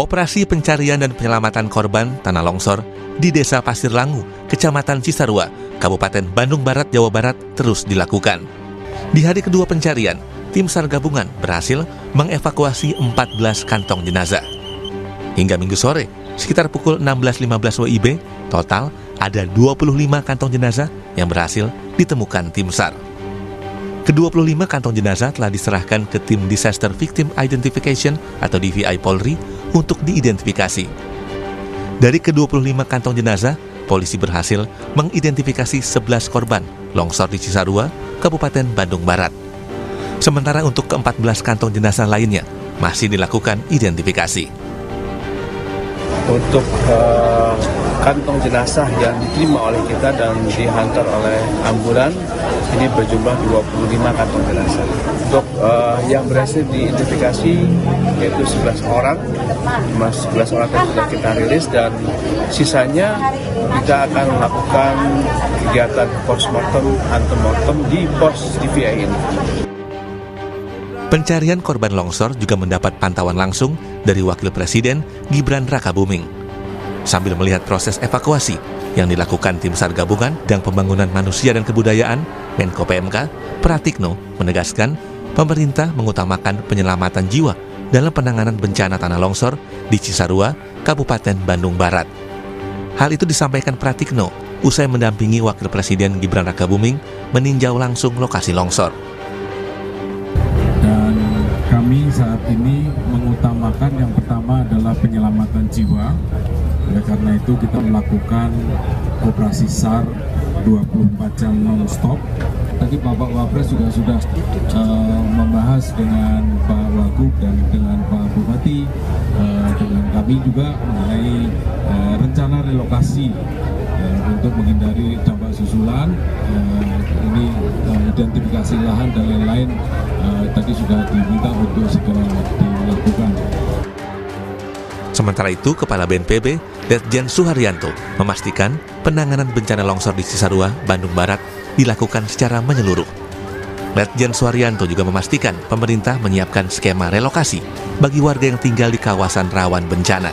Operasi pencarian dan penyelamatan korban tanah longsor di Desa Pasir Langu, Kecamatan Cisarua, Kabupaten Bandung Barat, Jawa Barat terus dilakukan. Di hari kedua pencarian, tim SAR gabungan berhasil mengevakuasi 14 kantong jenazah. Hingga Minggu sore, sekitar pukul 16.15 WIB, total ada 25 kantong jenazah yang berhasil ditemukan tim SAR. Ke-25 kantong jenazah telah diserahkan ke tim Disaster Victim Identification atau DVI Polri untuk diidentifikasi. Dari ke-25 kantong jenazah, polisi berhasil mengidentifikasi 11 korban longsor di Cisarua, Kabupaten Bandung Barat. Sementara untuk ke-14 kantong jenazah lainnya masih dilakukan identifikasi. Untuk kantong jenazah yang diterima oleh kita dan dihantar oleh ambulan ini berjumlah 25 kantong jenazah. Untuk yang berhasil diidentifikasi yaitu 11 orang, 11 orang yang sudah kita rilis, dan sisanya kita akan melakukan kegiatan postmortem, antemortem di pos DVI ini. Pencarian korban longsor juga mendapat pantauan langsung dari Wakil Presiden Gibran Rakabuming. Sambil melihat proses evakuasi yang dilakukan tim SAR gabungan dan pembangunan manusia dan kebudayaan, Menko PMK, Pratikno, menegaskan pemerintah mengutamakan penyelamatan jiwa dalam penanganan bencana tanah longsor di Cisarua, Kabupaten Bandung Barat. Hal itu disampaikan Pratikno usai mendampingi Wakil Presiden Gibran Rakabuming meninjau langsung lokasi longsor. Kami saat ini mengutamakan yang pertama adalah penyelamatan jiwa. Oleh karena itu kita melakukan operasi SAR 24 jam non-stop. Tadi Bapak Wapres juga sudah membahas dengan Pak Wagub dan dengan Pak Bupati, dengan kami juga mengenai rencana relokasi untuk menghindari dampak susulan. Ini identifikasi lahan dan lain-lain tadi sudah diminta untuk segera dilakukan. Sementara itu, Kepala BNPB, Letjen Suharyanto, memastikan penanganan bencana longsor di Cisarua, Bandung Barat dilakukan secara menyeluruh. Letjen Suharyanto juga memastikan pemerintah menyiapkan skema relokasi bagi warga yang tinggal di kawasan rawan bencana.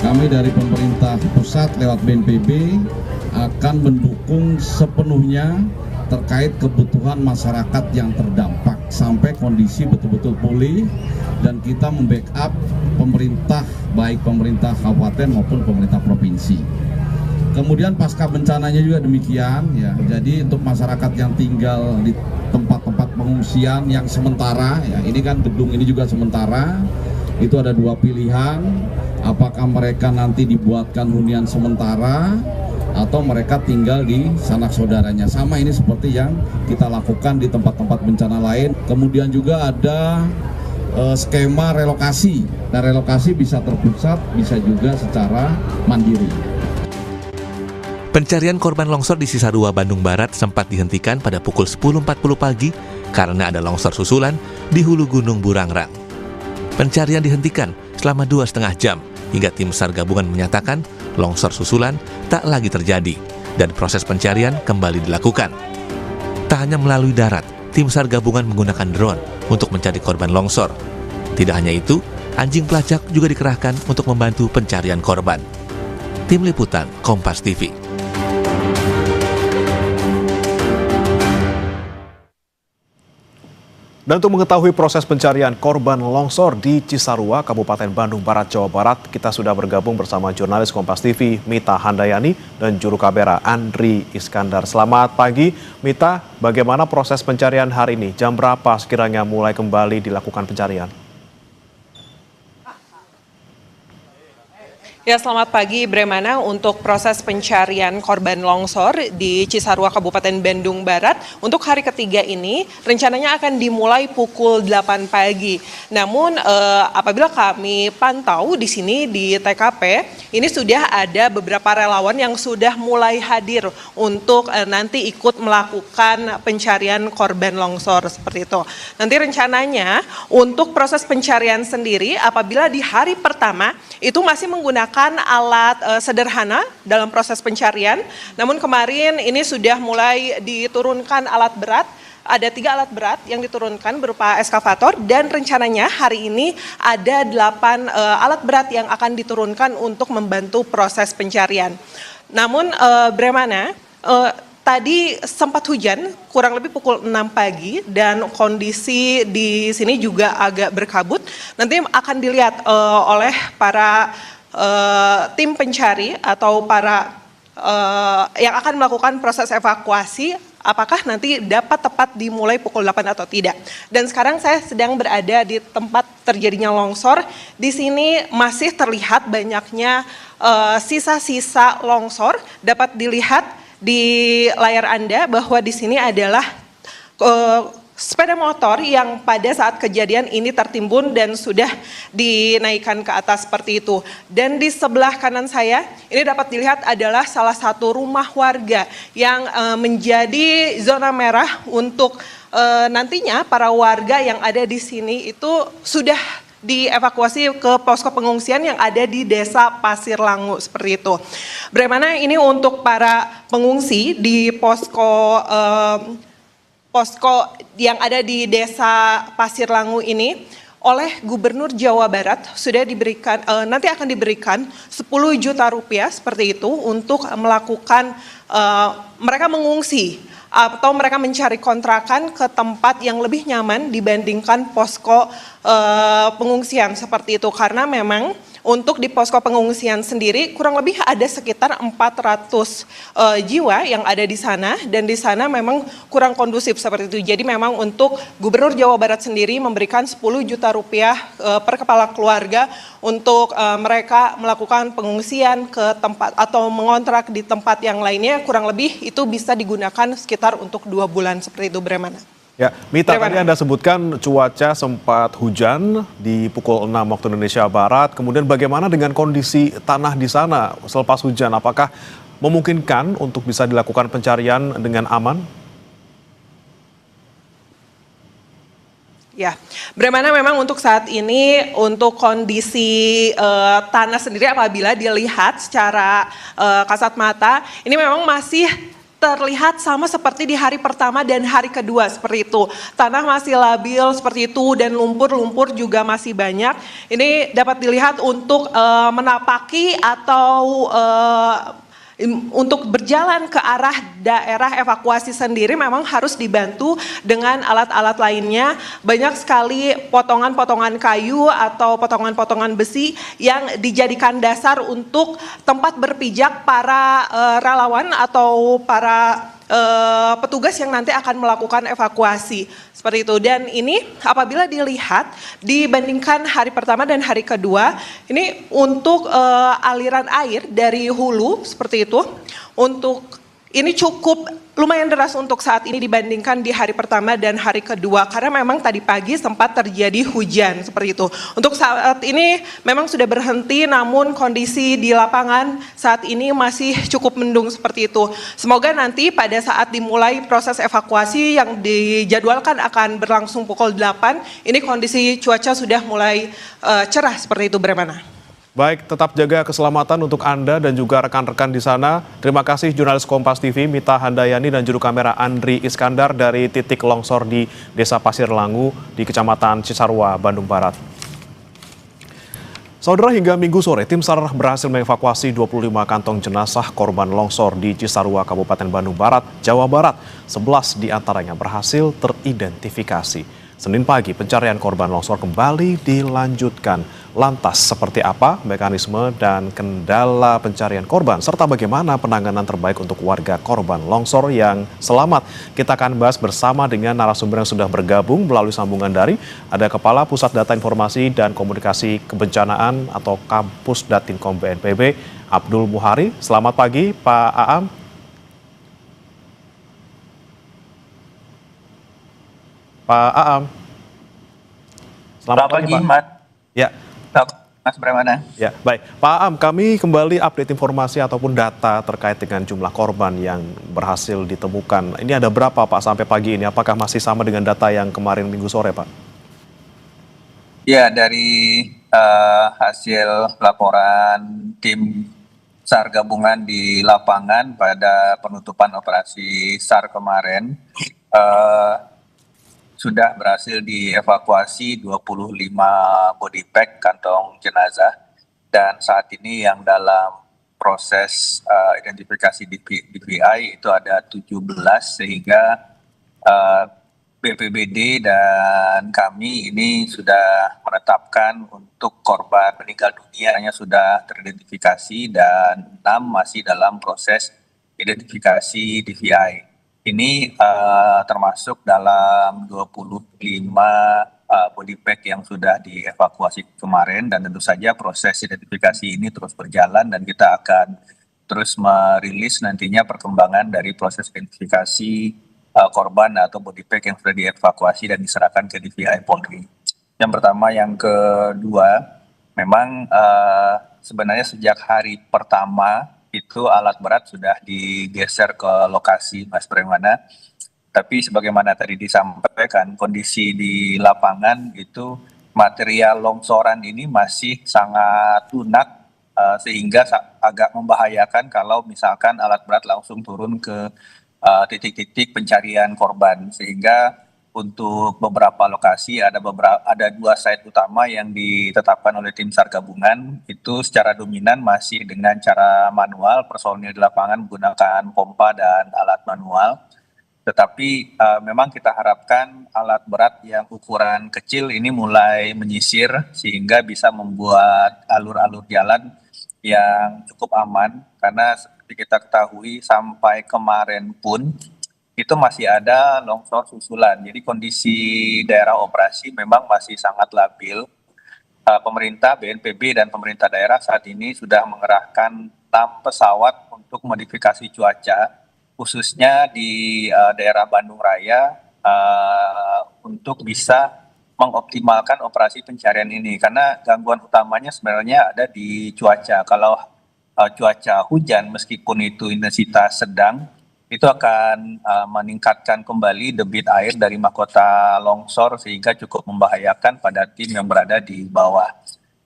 Kami dari pemerintah pusat lewat BNPB akan mendukung sepenuhnya terkait kebutuhan masyarakat yang terdampak sampai kondisi betul-betul pulih, dan kita membackup pemerintah, baik pemerintah kabupaten maupun pemerintah provinsi. Kemudian pasca bencananya juga demikian ya. Jadi untuk masyarakat yang tinggal di tempat-tempat pengungsian yang sementara ya, ini kan gedung ini juga sementara, itu ada dua pilihan, apakah mereka nanti dibuatkan hunian sementara atau mereka tinggal di sanak saudaranya. Sama ini seperti yang kita lakukan di tempat-tempat bencana lain. Kemudian juga ada skema relokasi. Dan relokasi bisa terpusat, bisa juga secara mandiri. Pencarian korban longsor di Cisarua, Bandung Barat sempat dihentikan pada pukul 10.40 pagi karena ada longsor susulan di hulu Gunung Burangrang. Pencarian dihentikan selama 2,5 jam hingga tim SAR gabungan menyatakan longsor susulan tak lagi terjadi dan proses pencarian kembali dilakukan. Tak hanya melalui darat, tim SAR gabungan menggunakan drone untuk mencari korban longsor. Tidak hanya itu, anjing pelacak juga dikerahkan untuk membantu pencarian korban. Tim Liputan Kompas TV. Dan untuk mengetahui proses pencarian korban longsor di Cisarua, Kabupaten Bandung Barat, Jawa Barat, kita sudah bergabung bersama jurnalis Kompas TV Mita Handayani dan juru kamera Andri Iskandar. Selamat pagi, Mita. Bagaimana proses pencarian hari ini? Jam berapa sekiranya mulai kembali dilakukan pencarian? Ya, selamat pagi Bremana. Untuk proses pencarian korban longsor di Cisarua, Kabupaten Bandung Barat, untuk hari ketiga ini rencananya akan dimulai pukul 8 pagi. Namun apabila kami pantau di sini di TKP, ini sudah ada beberapa relawan yang sudah mulai hadir untuk nanti ikut melakukan pencarian korban longsor seperti itu. Nanti rencananya untuk proses pencarian sendiri apabila di hari pertama itu masih menggunakan alat sederhana dalam proses pencarian. Namun kemarin ini sudah mulai diturunkan alat berat ada 3 alat berat yang diturunkan berupa eskavator dan rencananya hari ini ada 8 alat berat yang akan diturunkan untuk membantu proses pencarian. Namun Bremana, tadi sempat hujan kurang lebih pukul 6 pagi dan kondisi di sini juga agak berkabut. Nanti akan dilihat oleh para tim pencari atau para yang akan melakukan proses evakuasi, apakah nanti dapat tepat dimulai pukul 8 atau tidak. Dan sekarang saya sedang berada di tempat terjadinya longsor. Di sini masih terlihat banyaknya sisa-sisa longsor. Dapat dilihat di layar Anda bahwa di sini adalah sepeda motor yang pada saat kejadian ini tertimbun dan sudah dinaikkan ke atas seperti itu. Dan di sebelah kanan saya ini dapat dilihat adalah salah satu rumah warga yang menjadi zona merah untuk nantinya para warga yang ada di sini itu sudah dievakuasi ke posko pengungsian yang ada di Desa Pasir Langu seperti itu. Bagaimana ini untuk para pengungsi di posko yang ada di Desa Pasir Langu ini oleh Gubernur Jawa Barat sudah diberikan, nanti akan diberikan 10 juta rupiah seperti itu untuk melakukan mereka mengungsi atau mereka mencari kontrakan ke tempat yang lebih nyaman dibandingkan posko pengungsian seperti itu, karena memang untuk di posko pengungsian sendiri kurang lebih ada sekitar 400 jiwa yang ada di sana dan di sana memang kurang kondusif seperti itu. Jadi memang untuk Gubernur Jawa Barat sendiri memberikan 10 juta rupiah per kepala keluarga untuk mereka melakukan pengungsian ke tempat atau mengontrak di tempat yang lainnya, kurang lebih itu bisa digunakan sekitar untuk 2 bulan seperti itu, Bremana. Ya, Mita, tadi Anda sebutkan cuaca sempat hujan di pukul 6 waktu Indonesia Barat. Kemudian bagaimana dengan kondisi tanah di sana selepas hujan? Apakah memungkinkan untuk bisa dilakukan pencarian dengan aman? Ya, Bremana memang untuk saat ini untuk kondisi tanah sendiri apabila dilihat secara kasat mata, ini memang masih terlihat sama seperti di hari pertama dan hari kedua seperti itu. Tanah masih labil seperti itu dan lumpur-lumpur juga masih banyak. Ini dapat dilihat untuk menapaki atau untuk berjalan ke arah daerah evakuasi sendiri memang harus dibantu dengan alat-alat lainnya. Banyak sekali potongan-potongan kayu atau potongan-potongan besi yang dijadikan dasar untuk tempat berpijak para relawan atau para petugas yang nanti akan melakukan evakuasi seperti itu. Dan ini apabila dilihat dibandingkan hari pertama dan hari kedua, ini untuk aliran air dari hulu seperti itu, untuk ini cukup lumayan deras untuk saat ini dibandingkan di hari pertama dan hari kedua, karena memang tadi pagi sempat terjadi hujan seperti itu. Untuk saat ini memang sudah berhenti, namun kondisi di lapangan saat ini masih cukup mendung seperti itu. Semoga nanti pada saat dimulai proses evakuasi yang dijadwalkan akan berlangsung pukul 8, ini kondisi cuaca sudah mulai cerah seperti itu, Bremana. Baik, tetap jaga keselamatan untuk Anda dan juga rekan-rekan di sana. Terima kasih jurnalis Kompas TV Mita Handayani dan juru kamera Andri Iskandar dari titik longsor di Desa Pasir Langu di Kecamatan Cisarua, Bandung Barat. Saudara, hingga Minggu sore, tim SAR berhasil mengevakuasi 25 kantong jenazah korban longsor di Cisarua, Kabupaten Bandung Barat, Jawa Barat. 11 diantaranya berhasil teridentifikasi. Senin pagi, pencarian korban longsor kembali dilanjutkan. Lantas, seperti apa mekanisme dan kendala pencarian korban, serta bagaimana penanganan terbaik untuk warga korban longsor yang selamat? Kita akan bahas bersama dengan narasumber yang sudah bergabung melalui sambungan daring. Ada Kepala Pusat Data Informasi dan Komunikasi Kebencanaan atau Kampus Datinkom BNPB, Abdul Muhari. Selamat pagi, Pak Aam. Pak Aam. Selamat pagi, Mas. Ya. Mas Bremana. Ya, baik. Pak Aam, kami kembali update informasi ataupun data terkait dengan jumlah korban yang berhasil ditemukan. Ini ada berapa, Pak, sampai pagi ini? Apakah masih sama dengan data yang kemarin Minggu sore, Pak? Ya, dari hasil laporan tim SAR gabungan di lapangan pada penutupan operasi SAR kemarin, sudah berhasil dievakuasi 25 body pack kantong jenazah, dan saat ini yang dalam proses identifikasi DVI itu ada 17, sehingga BPBD dan kami ini sudah menetapkan untuk korban meninggal dunia hanya sudah teridentifikasi dan 6 masih dalam proses identifikasi DVI. Ini termasuk dalam 25 body pack yang sudah dievakuasi kemarin, dan tentu saja proses identifikasi ini terus berjalan dan kita akan terus merilis nantinya perkembangan dari proses identifikasi korban atau body pack yang sudah dievakuasi dan diserahkan ke DVI Polri. Yang pertama, yang kedua, memang sebenarnya sejak hari pertama itu alat berat sudah digeser ke lokasi, Mas Bremana. Tapi sebagaimana tadi disampaikan, kondisi di lapangan itu material longsoran ini masih sangat lunak, sehingga agak membahayakan kalau misalkan alat berat langsung turun ke titik-titik pencarian korban. Sehingga untuk beberapa lokasi ada 2 site utama yang ditetapkan oleh tim SAR gabungan, itu secara dominan masih dengan cara manual, personil di lapangan menggunakan pompa dan alat manual. Tetapi memang kita harapkan alat berat yang ukuran kecil ini mulai menyisir sehingga bisa membuat alur-alur jalan yang cukup aman, karena seperti kita ketahui sampai kemarin pun itu masih ada longsor susulan. Jadi kondisi daerah operasi memang masih sangat labil. Pemerintah, BNPB, dan pemerintah daerah saat ini sudah mengerahkan 6 pesawat untuk modifikasi cuaca, khususnya di daerah Bandung Raya, untuk bisa mengoptimalkan operasi pencarian ini. Karena gangguan utamanya sebenarnya ada di cuaca. Kalau cuaca hujan, meskipun itu intensitas sedang, itu akan meningkatkan kembali debit air dari mahkota longsor sehingga cukup membahayakan pada tim yang berada di bawah.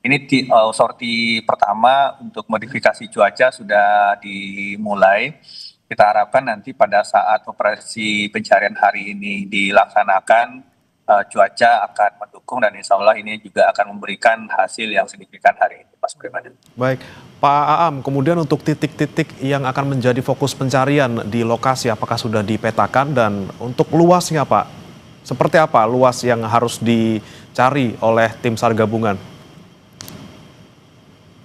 Ini sorti pertama untuk modifikasi cuaca sudah dimulai. Kita harapkan nanti pada saat operasi pencarian hari ini dilaksanakan, cuaca akan mendukung dan insya Allah ini juga akan memberikan hasil yang signifikan hari ini, Mas Pribadi. Baik, Pak Aam, kemudian untuk titik-titik yang akan menjadi fokus pencarian di lokasi, apakah sudah dipetakan, dan untuk luasnya Pak, seperti apa luas yang harus dicari oleh tim SAR gabungan?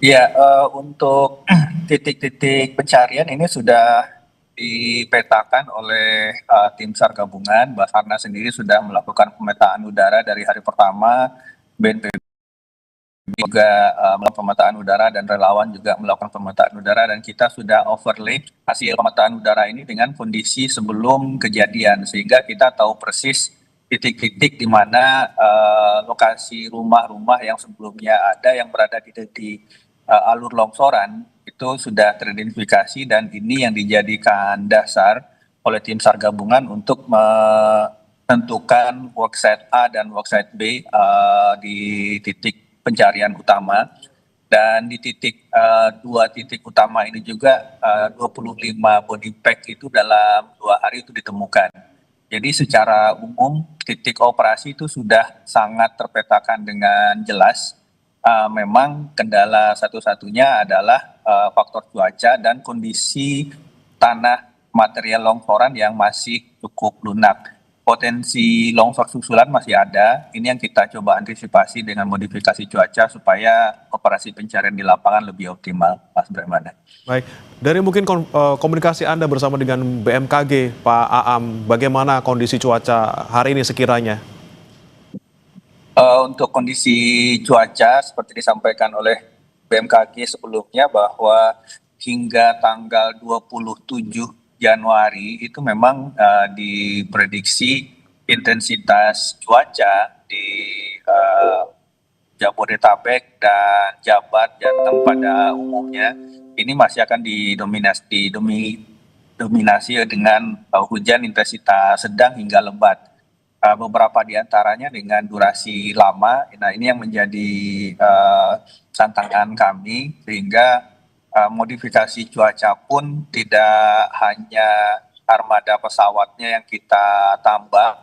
Ya, untuk titik-titik pencarian ini sudah dipetakan oleh tim SAR gabungan. Basarnas sendiri sudah melakukan pemetaan udara dari hari pertama, BNPB juga melakukan pemetaan udara, dan relawan juga melakukan pemetaan udara, dan kita sudah overlay hasil pemetaan udara ini dengan kondisi sebelum kejadian, sehingga kita tahu persis titik-titik di mana lokasi rumah-rumah yang sebelumnya ada yang berada di alur longsoran itu sudah teridentifikasi, dan ini yang dijadikan dasar oleh tim SAR gabungan untuk menentukan worksite A dan worksite B di titik pencarian utama. Dan di titik 2 titik utama ini juga 25 body pack itu dalam 2 hari itu ditemukan. Jadi secara umum titik operasi itu sudah sangat terpetakan dengan jelas. Memang kendala satu-satunya adalah faktor cuaca dan kondisi tanah material longsoran yang masih cukup lunak. Potensi longsor susulan masih ada. Ini yang kita coba antisipasi dengan modifikasi cuaca supaya operasi pencarian di lapangan lebih optimal, Mas Bremana. Baik, dari mungkin komunikasi Anda bersama dengan BMKG, Pak Aam, bagaimana kondisi cuaca hari ini sekiranya? Untuk kondisi cuaca seperti disampaikan oleh BMKG sebelumnya, bahwa hingga tanggal 27 Januari itu memang diprediksi intensitas cuaca di Jabodetabek dan Jabar, Jateng pada umumnya ini masih akan didominasi dengan hujan intensitas sedang hingga lebat. Beberapa di antaranya dengan durasi lama. Nah, ini yang menjadi tantangan kami, sehingga modifikasi cuaca pun tidak hanya armada pesawatnya yang kita tambah,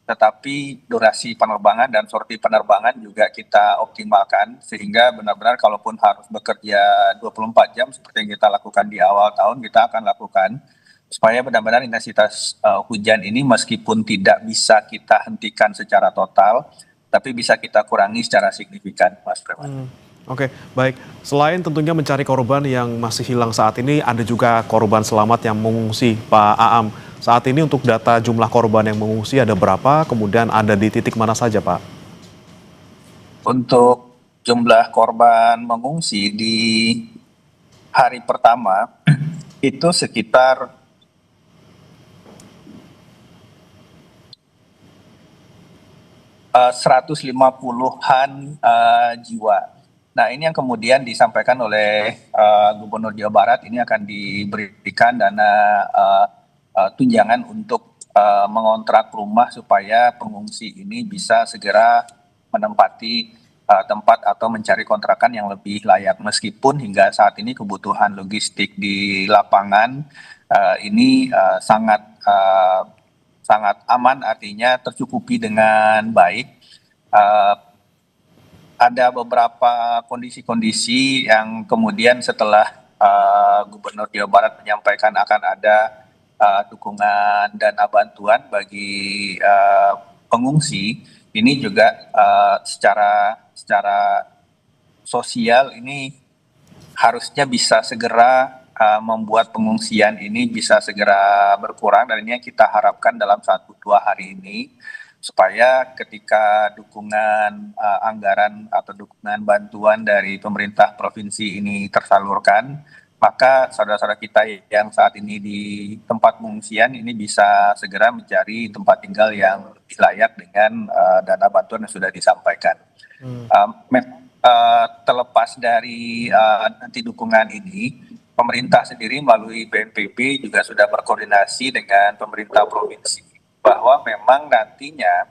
tetapi durasi penerbangan dan sorti penerbangan juga kita optimalkan sehingga benar-benar kalaupun harus bekerja 24 jam seperti yang kita lakukan di awal tahun, kita akan lakukan supaya benar-benar intensitas hujan ini meskipun tidak bisa kita hentikan secara total, tapi bisa kita kurangi secara signifikan, Mas Preman. Oke, baik. Selain tentunya mencari korban yang masih hilang saat ini, ada juga korban selamat yang mengungsi, Pak Aam. Saat ini untuk data jumlah korban yang mengungsi ada berapa, kemudian ada di titik mana saja, Pak? Untuk jumlah korban mengungsi di hari pertama itu sekitar 150-an jiwa. Nah, ini yang kemudian disampaikan oleh Gubernur Jawa Barat, ini akan diberikan dana tunjangan untuk mengontrak rumah supaya pengungsi ini bisa segera menempati tempat atau mencari kontrakan yang lebih layak. Meskipun hingga saat ini kebutuhan logistik di lapangan ini sangat aman, artinya tercukupi dengan baik. Ada beberapa kondisi-kondisi yang kemudian setelah Gubernur Jawa Barat menyampaikan akan ada dukungan dana bantuan bagi pengungsi, ini juga secara sosial ini harusnya bisa segera membuat pengungsian ini bisa segera berkurang, dan ini yang kita harapkan dalam 1-2 hari ini supaya ketika dukungan anggaran atau dukungan bantuan dari pemerintah provinsi ini tersalurkan, maka saudara-saudara kita yang saat ini di tempat pengungsian ini bisa segera mencari tempat tinggal yang lebih layak dengan dana bantuan yang sudah disampaikan. Terlepas dari nanti dukungan ini, pemerintah sendiri melalui BNPB juga sudah berkoordinasi dengan pemerintah provinsi bahwa memang nantinya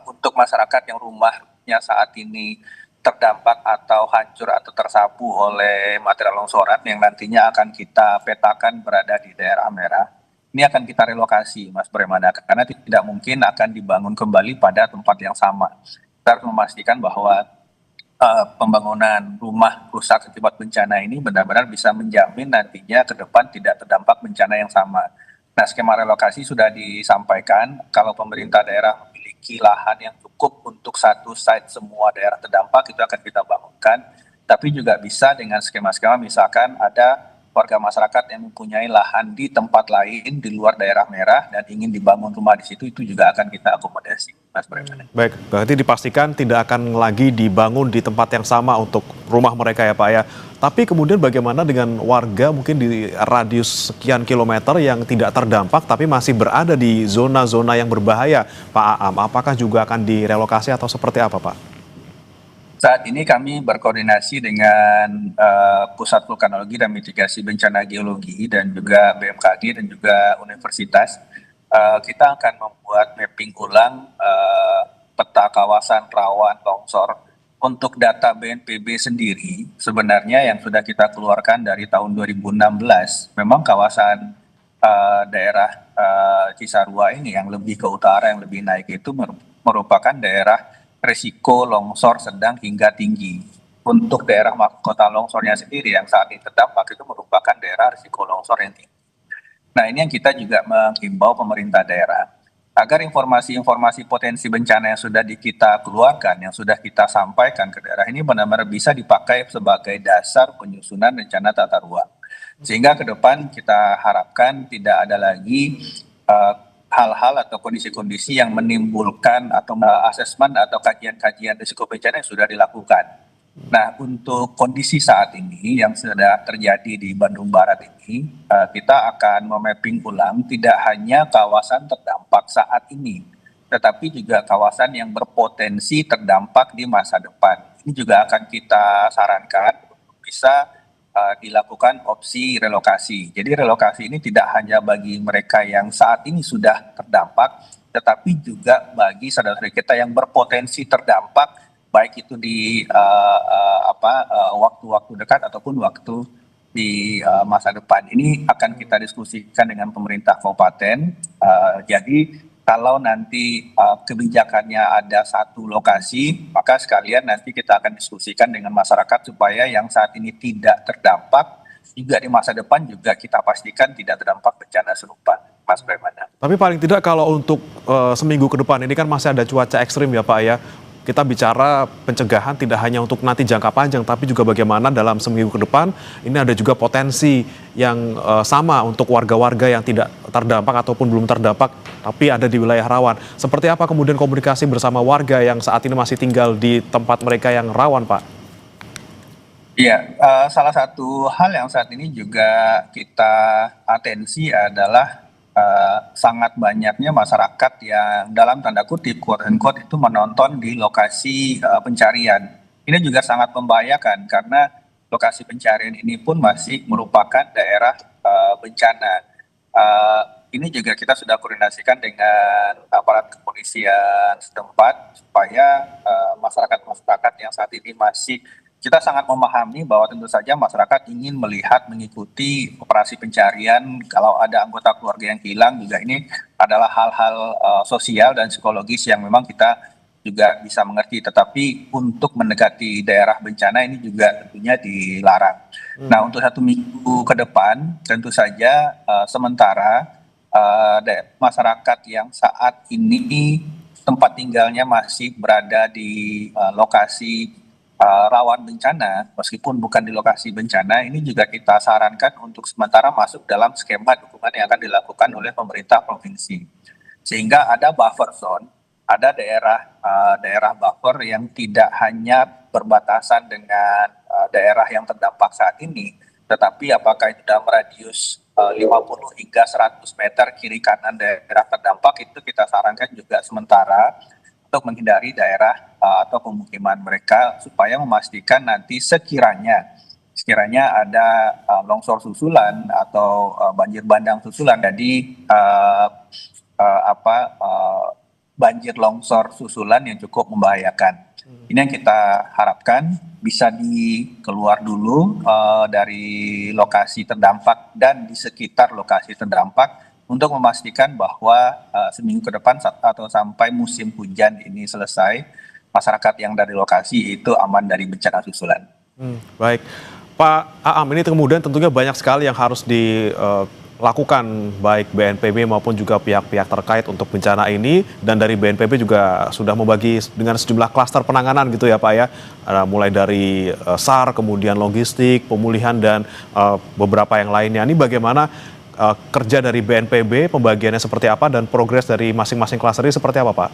untuk masyarakat yang rumahnya saat ini terdampak atau hancur atau tersapu oleh material longsoran yang nantinya akan kita petakan berada di daerah merah, ini akan kita relokasi, Mas Bremana, karena tidak mungkin akan dibangun kembali pada tempat yang sama. Kita harus memastikan bahwa pembangunan rumah rusak akibat bencana ini benar-benar bisa menjamin nantinya ke depan tidak terdampak bencana yang sama. Nah, skema relokasi sudah disampaikan, kalau pemerintah daerah memiliki lahan yang cukup untuk satu site semua daerah terdampak, itu akan kita bangunkan, tapi juga bisa dengan skema-skema misalkan ada warga masyarakat yang mempunyai lahan di tempat lain di luar daerah merah dan ingin dibangun rumah di situ, itu juga akan kita akomodasi, Mas Breman. Baik, berarti dipastikan tidak akan lagi dibangun di tempat yang sama untuk rumah mereka ya Pak ya. Tapi kemudian bagaimana dengan warga mungkin di radius sekian kilometer yang tidak terdampak tapi masih berada di zona-zona yang berbahaya, Pak Aam? Apakah juga akan direlokasi atau seperti apa, Pak? Saat ini kami berkoordinasi dengan Pusat Vulkanologi dan Mitigasi Bencana Geologi dan juga BMKG dan juga Universitas. Kita akan membuat mapping ulang peta kawasan rawan longsor. Untuk data BNPB sendiri, sebenarnya yang sudah kita keluarkan dari tahun 2016, memang kawasan daerah Cisarua ini yang lebih ke utara, yang lebih naik itu merupakan daerah risiko longsor sedang hingga tinggi. Untuk daerah kota longsornya sendiri yang saat ini terdampak itu merupakan daerah risiko longsor yang tinggi. Nah, ini yang kita juga menghimbau pemerintah daerah agar informasi-informasi potensi bencana yang sudah kita keluarkan, yang sudah kita sampaikan ke daerah ini benar-benar bisa dipakai sebagai dasar penyusunan rencana tata ruang. Sehingga ke depan kita harapkan tidak ada lagi hal-hal atau kondisi-kondisi yang menimbulkan atau asesmen atau kajian-kajian risiko bencana yang sudah dilakukan. Nah, untuk kondisi saat ini yang sudah terjadi di Bandung Barat ini, kita akan memapping ulang tidak hanya kawasan terdampak saat ini, tetapi juga kawasan yang berpotensi terdampak di masa depan. Ini juga akan kita sarankan untuk bisa dilakukan opsi relokasi. Jadi relokasi ini tidak hanya bagi mereka yang saat ini sudah terdampak, tetapi juga bagi saudara-saudara kita yang berpotensi terdampak, baik itu di waktu-waktu dekat ataupun waktu di masa depan. Ini akan kita diskusikan dengan pemerintah kabupaten. Jadi kalau nanti kebijakannya ada satu lokasi, maka sekalian nanti kita akan diskusikan dengan masyarakat supaya yang saat ini tidak terdampak, juga di masa depan juga kita pastikan tidak terdampak bencana serupa, Mas Bremana. Tapi paling tidak kalau untuk seminggu ke depan ini kan masih ada cuaca ekstrim ya Pak ya. Kita bicara pencegahan tidak hanya untuk nanti jangka panjang, tapi juga bagaimana dalam seminggu ke depan ini ada juga potensi yang sama untuk warga-warga yang tidak terdampak ataupun belum terdampak, tapi ada di wilayah rawan. Seperti apa kemudian komunikasi bersama warga yang saat ini masih tinggal di tempat mereka yang rawan, Pak? Iya, salah satu hal yang saat ini juga kita atensi adalah sangat banyaknya masyarakat yang dalam tanda kutip quote unquote itu menonton di lokasi pencarian. Ini juga sangat membahayakan karena lokasi pencarian ini pun masih merupakan daerah bencana. Ini juga kita sudah koordinasikan dengan aparat kepolisian setempat supaya masyarakat-masyarakat yang saat ini masih, kita sangat memahami bahwa tentu saja masyarakat ingin melihat, mengikuti operasi pencarian. Kalau ada anggota keluarga yang hilang juga, ini adalah hal-hal sosial dan psikologis yang memang kita juga bisa mengerti. Tetapi untuk mendekati daerah bencana ini juga tentunya dilarang. Nah, untuk 1 minggu ke depan tentu saja sementara masyarakat yang saat ini tempat tinggalnya masih berada di lokasi rawan bencana, meskipun bukan di lokasi bencana, ini juga kita sarankan untuk sementara masuk dalam skema dukungan yang akan dilakukan oleh pemerintah provinsi. Sehingga ada buffer zone, ada daerah buffer yang tidak hanya berbatasan dengan daerah yang terdampak saat ini, tetapi apakah itu dalam radius 50 hingga 100 meter kiri kanan daerah terdampak, itu kita sarankan juga sementara untuk menghindari daerah atau pemukiman mereka supaya memastikan nanti sekiranya ada longsor susulan atau banjir bandang susulan, jadi banjir longsor susulan yang cukup membahayakan. Ini yang kita harapkan bisa dikeluar dulu dari lokasi terdampak dan di sekitar lokasi terdampak, untuk memastikan bahwa seminggu ke depan atau sampai musim hujan ini selesai, masyarakat yang dari lokasi itu aman dari bencana susulan. Baik, Pak Aam, ini kemudian tentunya banyak sekali yang harus dilakukan baik BNPB maupun juga pihak-pihak terkait untuk bencana ini, dan dari BNPB juga sudah membagi dengan sejumlah klaster penanganan gitu ya Pak ya, mulai dari SAR, kemudian logistik, pemulihan, dan beberapa yang lainnya. Ini bagaimana kerja dari BNPB, pembagiannya seperti apa, dan progres dari masing-masing klaster ini seperti apa, Pak?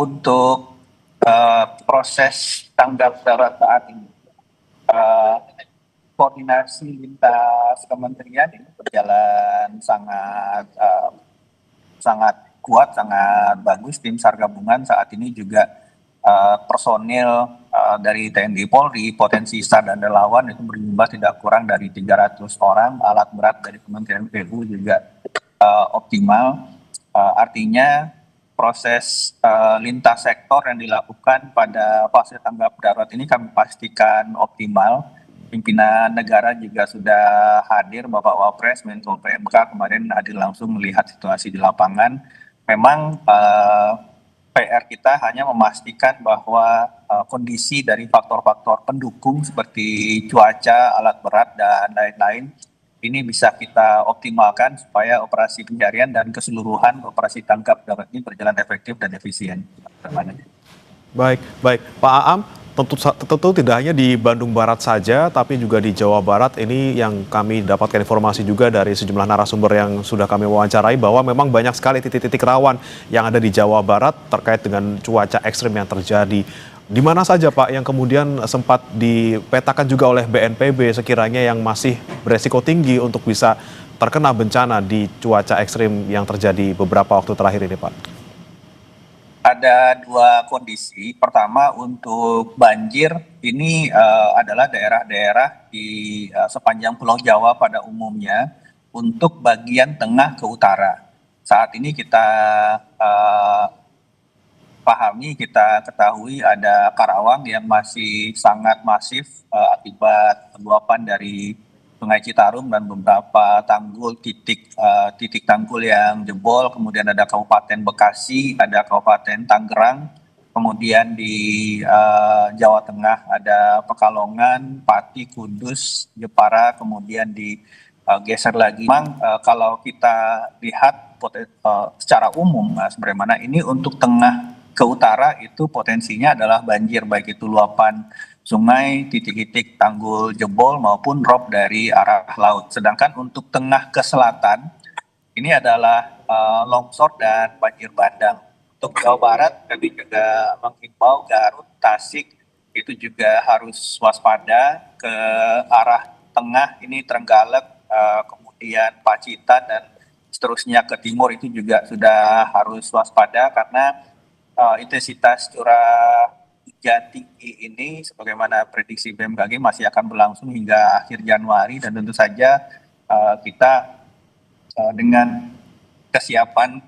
Untuk proses tanggap darurat saat ini, koordinasi lintas kementerian ini berjalan sangat kuat, sangat bagus. Tim SAR gabungan saat ini juga personil dari TNI Polri, potensi SAR dan relawan itu berjumlah tidak kurang dari 300 orang. Alat berat dari Kementerian PU juga optimal. Artinya proses lintas sektor yang dilakukan pada fase tanggap darurat ini kami pastikan optimal. Pimpinan negara juga sudah hadir, Bapak Wapres, Menko PMK kemarin hadir langsung melihat situasi di lapangan. Memang PR kita hanya memastikan bahwa kondisi dari faktor-faktor pendukung seperti cuaca, alat berat, dan lain-lain ini bisa kita optimalkan supaya operasi pencarian dan keseluruhan operasi tangkap darurat ini berjalan efektif dan efisien. Baik, Pak Aam, tentu tidak hanya di Bandung Barat saja, tapi juga di Jawa Barat. Ini yang kami dapatkan informasi juga dari sejumlah narasumber yang sudah kami wawancarai, bahwa memang banyak sekali titik-titik rawan yang ada di Jawa Barat terkait dengan cuaca ekstrim yang terjadi. Di mana saja Pak yang kemudian sempat dipetakan juga oleh BNPB sekiranya yang masih beresiko tinggi untuk bisa terkena bencana di cuaca ekstrim yang terjadi beberapa waktu terakhir ini, Pak? Ada dua kondisi. Pertama, untuk banjir ini adalah daerah-daerah di sepanjang Pulau Jawa pada umumnya untuk bagian tengah ke utara. Saat ini kita pahami, kita ketahui ada Karawang yang masih sangat masif akibat luapan dari Sungai Citarum dan beberapa tanggul titik tanggul yang jebol, kemudian ada Kabupaten Bekasi, ada Kabupaten Tangerang, kemudian di Jawa Tengah ada Pekalongan, Pati, Kudus, Jepara, kemudian digeser lagi. Memang kalau kita lihat secara umum, Mas Bremana, ini untuk tengah ke utara itu potensinya adalah banjir, baik itu luapan sungai, titik-titik tanggul jebol maupun rob dari arah laut. Sedangkan untuk tengah ke selatan, ini adalah longsor dan banjir bandang. Untuk Jawa Barat, kami juga menghimbau Garut, Tasik, itu juga harus waspada. Ke arah tengah ini Trenggalek, kemudian Pacitan, dan seterusnya ke timur itu juga sudah harus waspada karena intensitas curah hujan tinggi ini sebagaimana prediksi BMKG masih akan berlangsung hingga akhir Januari, dan tentu saja kita dengan kesiapan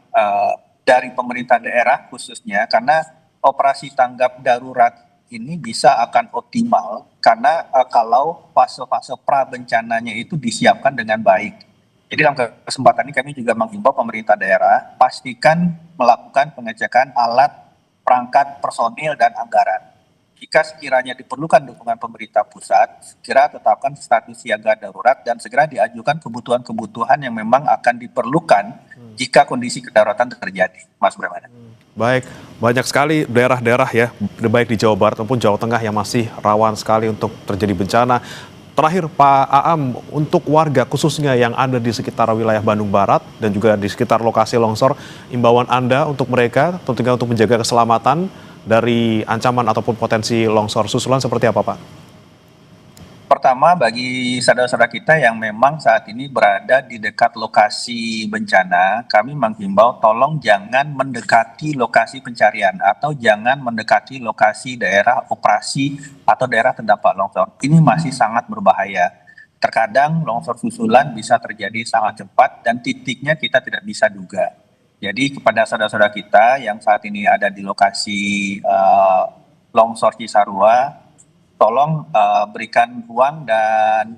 dari pemerintah daerah khususnya, karena operasi tanggap darurat ini bisa akan optimal karena kalau fase-fase pra bencananya itu disiapkan dengan baik. Jadi dalam kesempatan ini kami juga menghimbau pemerintah daerah pastikan melakukan pengecekan alat, perangkat, personil, dan anggaran. Jika sekiranya diperlukan dukungan pemerintah pusat, segera tetapkan status siaga darurat dan segera diajukan kebutuhan-kebutuhan yang memang akan diperlukan jika kondisi kedaruratan terjadi, Mas Bremana. Baik, banyak sekali daerah-daerah ya, baik di Jawa Barat maupun Jawa Tengah yang masih rawan sekali untuk terjadi bencana. Terakhir Pak Aam, untuk warga khususnya yang ada di sekitar wilayah Bandung Barat dan juga di sekitar lokasi longsor, imbauan Anda untuk mereka tentunya untuk menjaga keselamatan dari ancaman ataupun potensi longsor susulan seperti apa Pak? Pertama, bagi saudara-saudara kita yang memang saat ini berada di dekat lokasi bencana, kami menghimbau tolong jangan mendekati lokasi pencarian atau jangan mendekati lokasi daerah operasi atau daerah terdampak longsor. Ini masih sangat berbahaya. Terkadang longsor susulan bisa terjadi sangat cepat dan titiknya kita tidak bisa duga. Jadi kepada saudara-saudara kita yang saat ini ada di lokasi longsor Cisarua, tolong berikan ruang dan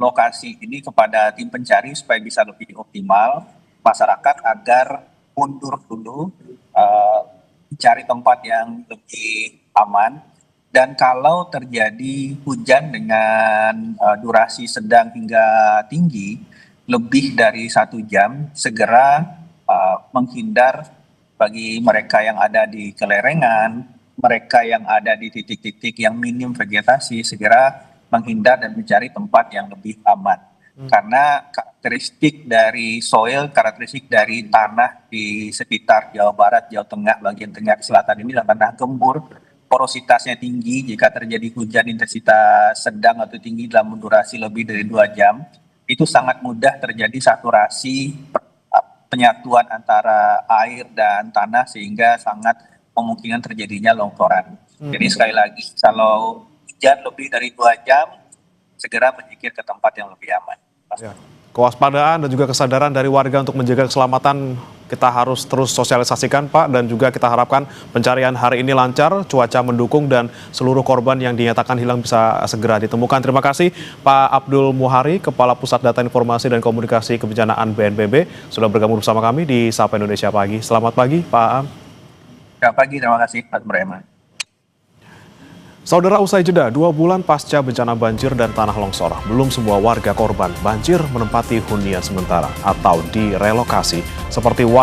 lokasi ini kepada tim pencari supaya bisa lebih optimal. Masyarakat agar mundur dulu, cari tempat yang lebih aman. Dan kalau terjadi hujan dengan durasi sedang hingga tinggi, lebih dari 1 jam, segera menghindar bagi mereka yang ada di kelerengan, mereka yang ada di titik-titik yang minim vegetasi, segera menghindar dan mencari tempat yang lebih aman. Karena karakteristik dari soil, karakteristik dari tanah di sekitar Jawa Barat, Jawa Tengah, bagian tengah selatan ini adalah tanah gembur, porositasnya tinggi. Jika terjadi hujan intensitas sedang atau tinggi dalam durasi lebih dari 2 jam, itu sangat mudah terjadi saturasi penyatuan antara air dan tanah sehingga sangat kemungkinan terjadinya longsoran. Jadi sekali lagi, kalau hujan lebih dari 2 jam, segera menyingkir ke tempat yang lebih aman. Ya. Kewaspadaan dan juga kesadaran dari warga untuk menjaga keselamatan kita harus terus sosialisasikan Pak, dan juga kita harapkan pencarian hari ini lancar, cuaca mendukung, dan seluruh korban yang dinyatakan hilang bisa segera ditemukan. Terima kasih Pak Abdul Muhari, Kepala Pusat Data Informasi dan Komunikasi Kebencanaan BNPB, sudah bergabung bersama kami di Sapa Indonesia Pagi. Selamat pagi Pak Aam. Selamat pagi, terima kasih Pak Breman. Saudara, usai jeda 2 bulan pasca bencana banjir dan tanah longsor, belum semua warga korban banjir menempati hunian sementara atau direlokasi seperti warga